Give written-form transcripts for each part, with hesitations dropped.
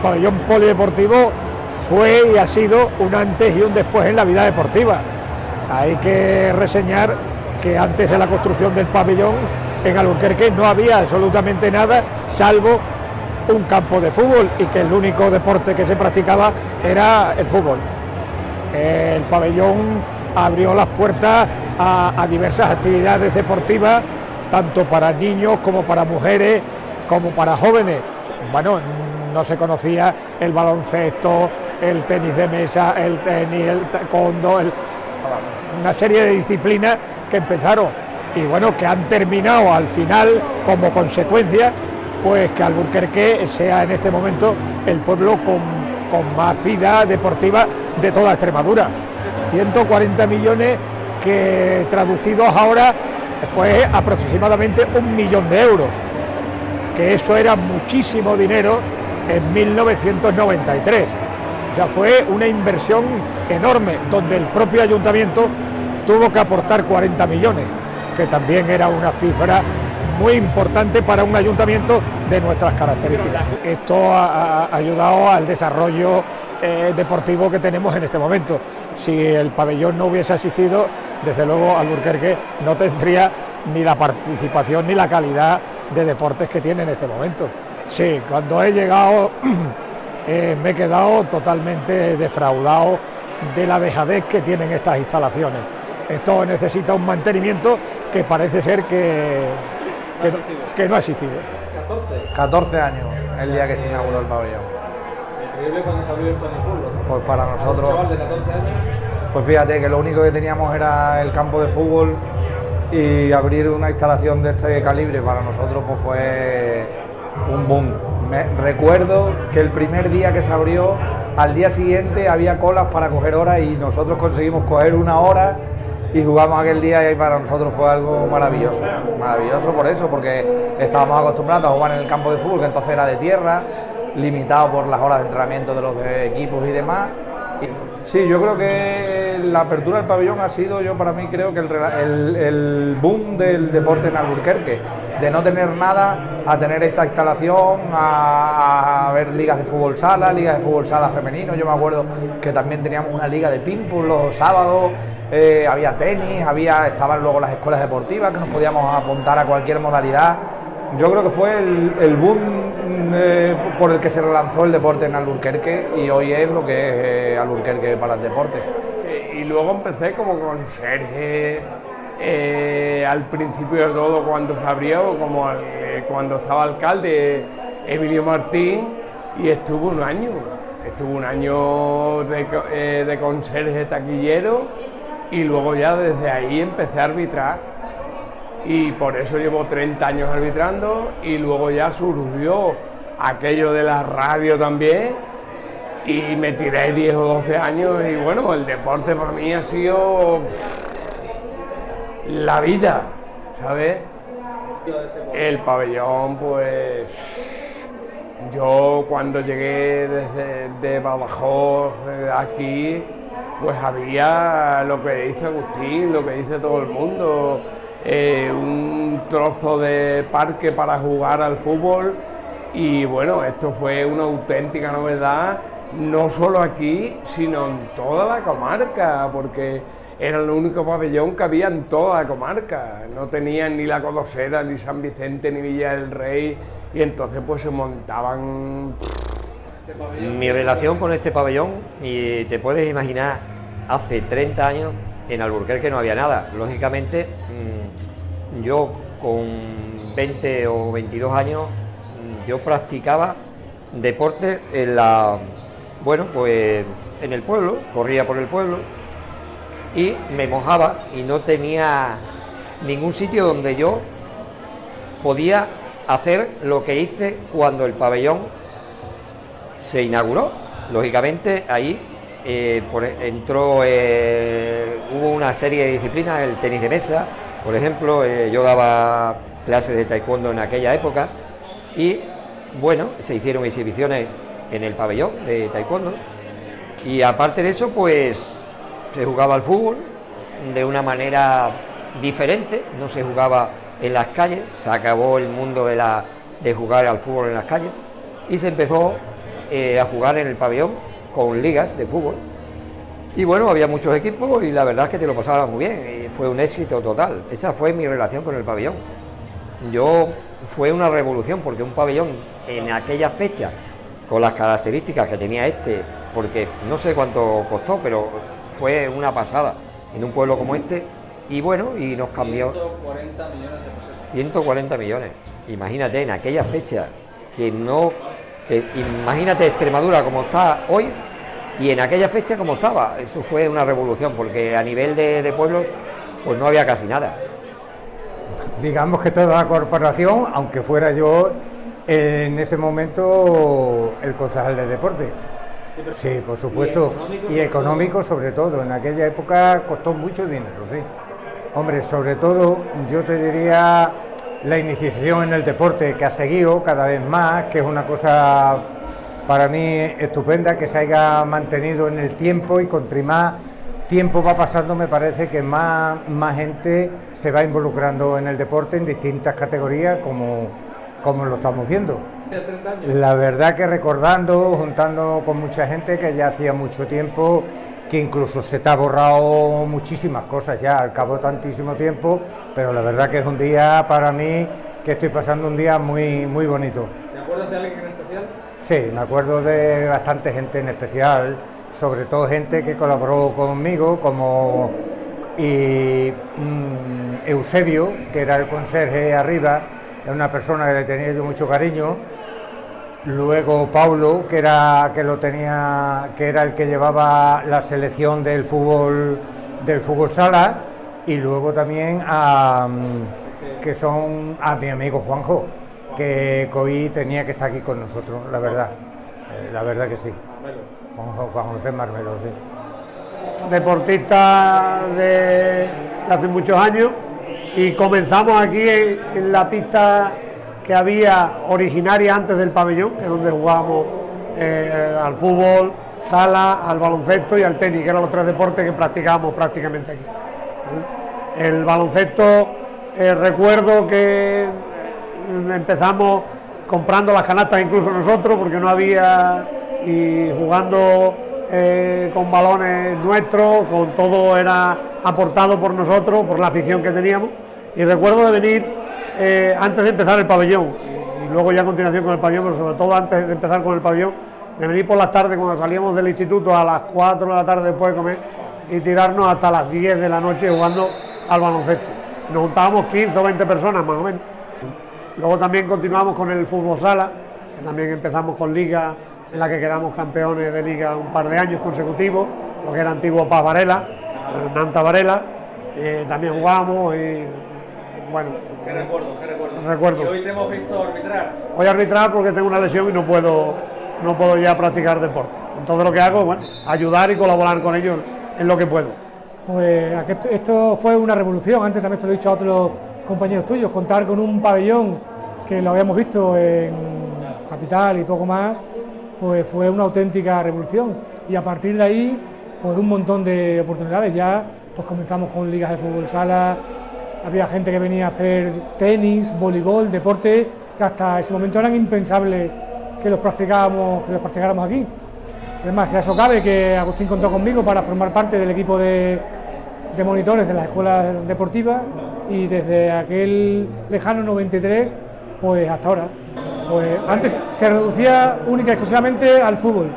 pabellón polideportivo fue y ha sido un antes y un después en la vida deportiva. Hay que reseñar que antes de la construcción del pabellón en Alburquerque no había absolutamente nada salvo un campo de fútbol y que el único deporte que se practicaba era el fútbol. El pabellón abrió las puertas a diversas actividades deportivas, tanto para niños como para mujeres, como para jóvenes. Bueno, no se conocía el baloncesto, el tenis de mesa, el tenis, el taekwondo, una serie de disciplinas que empezaron y bueno, que han terminado al final como consecuencia, pues que Alburquerque sea en este momento el pueblo con más vida deportiva de toda Extremadura. 140 millones que traducidos ahora pues aproximadamente 1 millón de euros, que eso era muchísimo dinero en 1993. O sea, fue una inversión enorme donde el propio ayuntamiento tuvo que aportar 40 millones, que también era una cifra muy importante para un ayuntamiento de nuestras características. Esto ha ayudado al desarrollo deportivo que tenemos en este momento. Si el pabellón no hubiese asistido, desde luego Alburquerque no tendría ni la participación ni la calidad de deportes que tiene en este momento. Sí, cuando he llegado me he quedado totalmente defraudado de la dejadez que tienen estas instalaciones. Esto necesita un mantenimiento que parece ser que no ha existido. 14 años el día que se inauguró el pabellón. Increíble cuando se abrió esto en el pueblo. Pues para nosotros, un chaval de 14 años. pues fíjate que lo único que teníamos era el campo de fútbol y abrir una instalación de este calibre para nosotros pues fue un boom. Recuerdo que el primer día que se abrió, al día siguiente había colas para coger horas y nosotros conseguimos coger 1 hora y jugamos aquel día y para nosotros fue algo maravilloso. Maravilloso por eso, porque estábamos acostumbrados a jugar en el campo de fútbol, que entonces era de tierra, limitado por las horas de entrenamiento de los equipos y demás. Sí, yo creo que la apertura del pabellón ha sido, yo para mí creo que el boom del deporte en Alburquerque, de no tener nada a tener esta instalación, a ver ligas de fútbol sala femenino. Yo me acuerdo que también teníamos una liga de ping-pong los sábados, había tenis, estaban luego las escuelas deportivas que nos podíamos apuntar a cualquier modalidad. Yo creo que fue el boom por el que se relanzó el deporte en Alburquerque y hoy es lo que es Alburquerque para el deporte. Sí, y luego empecé como conserje, al principio de todo cuando se abrió, como cuando estaba alcalde Emilio Martín, y estuvo un año de conserje taquillero y luego ya desde ahí empecé a arbitrar. Y por eso llevo 30 años arbitrando y luego ya surgió aquello de la radio también y me tiré 10 o 12 años y bueno, el deporte para mí ha sido la vida, ¿sabes? El pabellón, pues yo cuando llegué de Badajoz aquí, pues había lo que dice Agustín, lo que dice todo el mundo. Un trozo de parque para jugar al fútbol y bueno, esto fue una auténtica novedad, no solo aquí, sino en toda la comarca, porque era el único pabellón que había en toda la comarca, no tenían ni La Codosera, ni San Vicente, ni Villa del Rey, y entonces pues se montaban... Mi relación con este pabellón, y te puedes imaginar, hace 30 años en Alburquerque no había nada. Lógicamente, yo con 20 o 22 años, yo practicaba deporte en en el pueblo, corría por el pueblo y me mojaba y no tenía ningún sitio donde yo podía hacer lo que hice cuando el pabellón se inauguró. Lógicamente ahí hubo una serie de disciplinas, el tenis de mesa, por ejemplo, yo daba clases de taekwondo en aquella época y bueno, se hicieron exhibiciones en el pabellón de taekwondo y aparte de eso pues se jugaba al fútbol de una manera diferente, no se jugaba en las calles, se acabó el mundo de jugar al fútbol en las calles y se empezó a jugar en el pabellón con ligas de fútbol. Y bueno, había muchos equipos y la verdad es que te lo pasaba muy bien y fue un éxito total. Esa fue mi relación con el pabellón. Fue una revolución porque un pabellón en aquella fecha, con las características que tenía porque no sé cuánto costó, pero fue una pasada en un pueblo como este, y bueno, y nos cambió. 140 millones de pesos. 140 millones. Imagínate en aquella fecha imagínate Extremadura como está hoy y en aquella fecha como estaba. Eso fue una revolución porque a nivel de pueblos pues no había casi nada. Digamos que toda la corporación, aunque fuera yo en ese momento el concejal de deporte. Sí, por supuesto. Y económico sobre todo. En aquella época costó mucho dinero, sí. Hombre, sobre todo yo te diría la iniciación en el deporte que ha seguido cada vez más, que es una cosa para mí estupenda, que se haya mantenido en el tiempo y contra más tiempo va pasando me parece que más gente se va involucrando en el deporte en distintas categorías como lo estamos viendo. La verdad que recordando, juntando con mucha gente que ya hacía mucho tiempo, que incluso se te ha borrado muchísimas cosas ya al cabo de tantísimo tiempo, pero la verdad que es un día para mí que estoy pasando un día muy, muy bonito. ¿Te acuerdas de alguien en especial? Sí, me acuerdo de bastante gente en especial, sobre todo gente que colaboró conmigo, como Eusebio, que era el conserje arriba, era una persona que le tenía yo mucho cariño. Luego Paulo, que era el que llevaba la selección del fútbol sala, y luego también a mi amigo Juanjo, que hoy tenía que estar aquí con nosotros, la verdad que sí. Juan José Marmelo, sí. Deportista de hace muchos años, y comenzamos aquí en la pista que había originaria antes del pabellón, que es donde jugábamos al fútbol, sala, al baloncesto y al tenis, que eran los tres deportes que practicábamos prácticamente aquí. El baloncesto, recuerdo que empezamos comprando las canastas incluso nosotros, porque no había, y jugando con balones nuestros, con todo era aportado por nosotros, por la afición que teníamos, y recuerdo de venir antes de empezar el pabellón, y luego ya a continuación con el pabellón, pero sobre todo antes de empezar con el pabellón, de venir por las tardes cuando salíamos del instituto a las 4 de la tarde después de comer y tirarnos hasta las 10 de la noche jugando al baloncesto. Nos juntábamos 15 o 20 personas más o menos. Luego también continuamos con el fútbol sala, que también empezamos con liga en la que quedamos campeones de liga un par de años consecutivos, lo que era antiguo Paz Varela, Nanta Varela, también jugábamos y bueno. ¿Qué recuerdo? Y hoy te hemos visto arbitrar. Voy a arbitrar porque tengo una lesión y no puedo ya practicar deporte. Entonces lo que hago, bueno, ayudar y colaborar con ellos en lo que puedo. Pues esto fue una revolución. Antes también se lo he dicho a otros compañeros tuyos, contar con un pabellón que lo habíamos visto en Capital y poco más, pues fue una auténtica revolución, y a partir de ahí pues un montón de oportunidades. Ya pues comenzamos con ligas de fútbol sala, había gente que venía a hacer tenis, voleibol, deporte que hasta ese momento eran impensables que los practicáramos aquí. Además, si a eso cabe que Agustín contó conmigo para formar parte del equipo de monitores de las escuelas deportivas, y desde aquel lejano 93 pues hasta ahora. Pues antes se reducía única y exclusivamente al fútbol.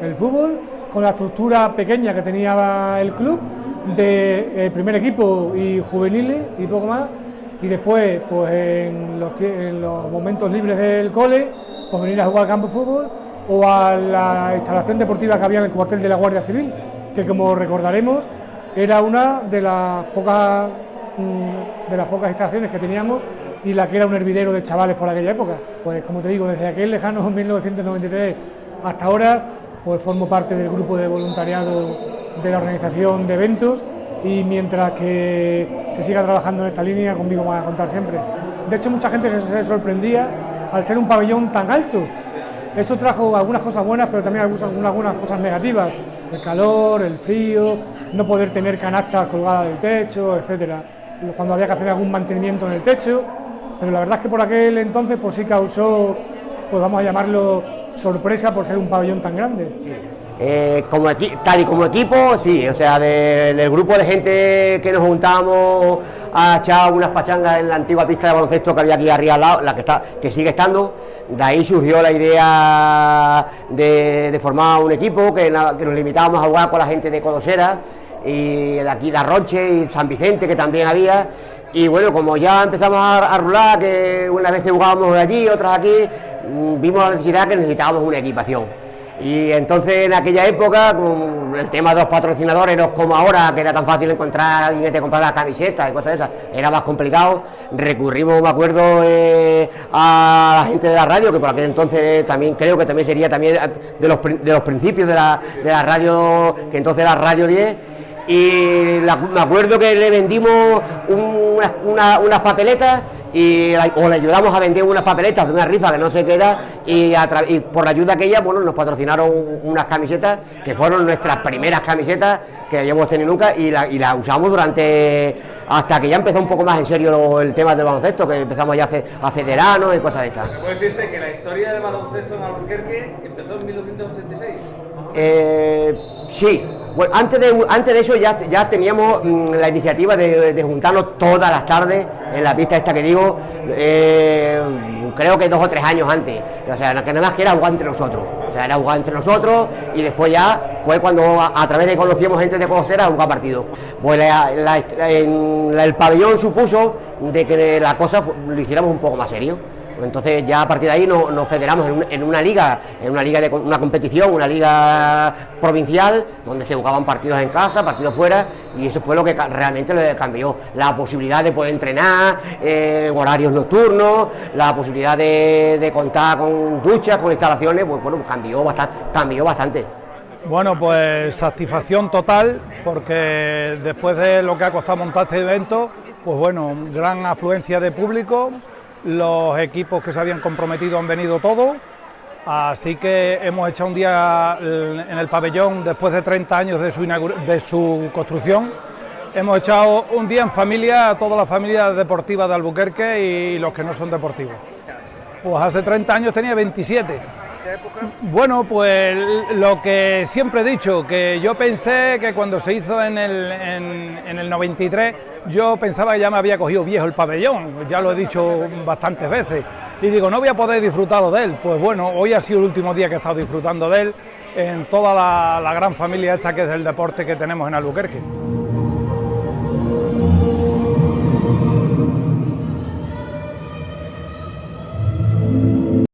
El fútbol, con la estructura pequeña que tenía el club, de primer equipo y juveniles y poco más, y después pues en los momentos libres del cole pues venir a jugar al campo de fútbol o a la instalación deportiva que había en el cuartel de la Guardia Civil, que como recordaremos era una de las pocas instalaciones que teníamos y la que era un hervidero de chavales por aquella época. Pues como te digo, desde aquel lejano 1993 hasta ahora pues formo parte del grupo de voluntariado de la organización de eventos, y mientras que se siga trabajando en esta línea, conmigo van a contar siempre. De hecho, mucha gente se sorprendía al ser un pabellón tan alto. Eso trajo algunas cosas buenas, pero también algunas cosas negativas: el calor, el frío, no poder tener canastas colgadas del techo, etcétera, cuando había que hacer algún mantenimiento en el techo. Pero la verdad es que por aquel entonces pues sí causó pues vamos a llamarlo sorpresa por ser un pabellón tan grande. Tal y como equipo, sí, o sea, del grupo de gente que nos juntábamos a echar unas pachangas en la antigua pista de baloncesto que había aquí arriba al lado, que sigue estando, de ahí surgió la idea de formar un equipo, que nos limitábamos a jugar con la gente de Codosera, y de aquí de Arronche y San Vicente, que también había, y bueno, como ya empezamos a rular, que unas veces jugábamos allí, otras aquí, vimos la necesidad que necesitábamos una equipación. Y entonces en aquella época, con el tema de los patrocinadores, no es como ahora, que era tan fácil encontrar a alguien que te comprara las camisetas y cosas de esas, era más complicado. Recurrimos, me acuerdo, a la gente de la radio, que por aquel entonces también creo que también sería también de los principios de la radio, que entonces era Radio 10, y me acuerdo que le vendimos unas papeletas, o le ayudamos a vender unas papeletas de una rifa que no sé qué era, y por la ayuda que ella, bueno, nos patrocinaron unas camisetas que fueron nuestras primeras camisetas que hayamos tenido nunca, y las usamos hasta que ya empezó un poco más en serio el tema del baloncesto, que empezamos ya a federanos y cosas de estas. ¿Puede decirse que la historia del baloncesto en Albuquerque empezó en 1986? Sí. Bueno, antes de eso ya teníamos la iniciativa de juntarnos todas las tardes en la pista esta que digo, creo que 2 o 3 años antes, o sea, que nada más que era jugar entre nosotros, y después ya fue cuando a través de conocíamos gente de Codosera a jugar partidos. Pues el pabellón supuso de que la cosa lo hiciéramos un poco más serio. Entonces ya a partir de ahí nos federamos en una liga de una competición, una liga provincial, donde se jugaban partidos en casa, partidos fuera, y eso fue lo que realmente le cambió. La posibilidad de poder entrenar, horarios nocturnos, la posibilidad de contar con duchas, con instalaciones, pues bueno, cambió bastante. Bueno, pues satisfacción total, porque después de lo que ha costado montar este evento, pues bueno, gran afluencia de público. Los equipos que se habían comprometido han venido todos, así que hemos echado un día en el pabellón después de 30 años de su construcción. Hemos echado un día en familia, todas las familias deportivas de Albuquerque y los que no son deportivos. Pues hace 30 años tenía 27. Bueno, pues lo que siempre he dicho, que yo pensé que cuando se hizo en el 93, yo pensaba que ya me había cogido viejo el pabellón, ya lo he dicho bastantes veces, y digo, no voy a poder disfrutar de él. Pues bueno, hoy ha sido el último día que he estado disfrutando de él, en toda la gran familia esta que es el deporte que tenemos en Albuquerque.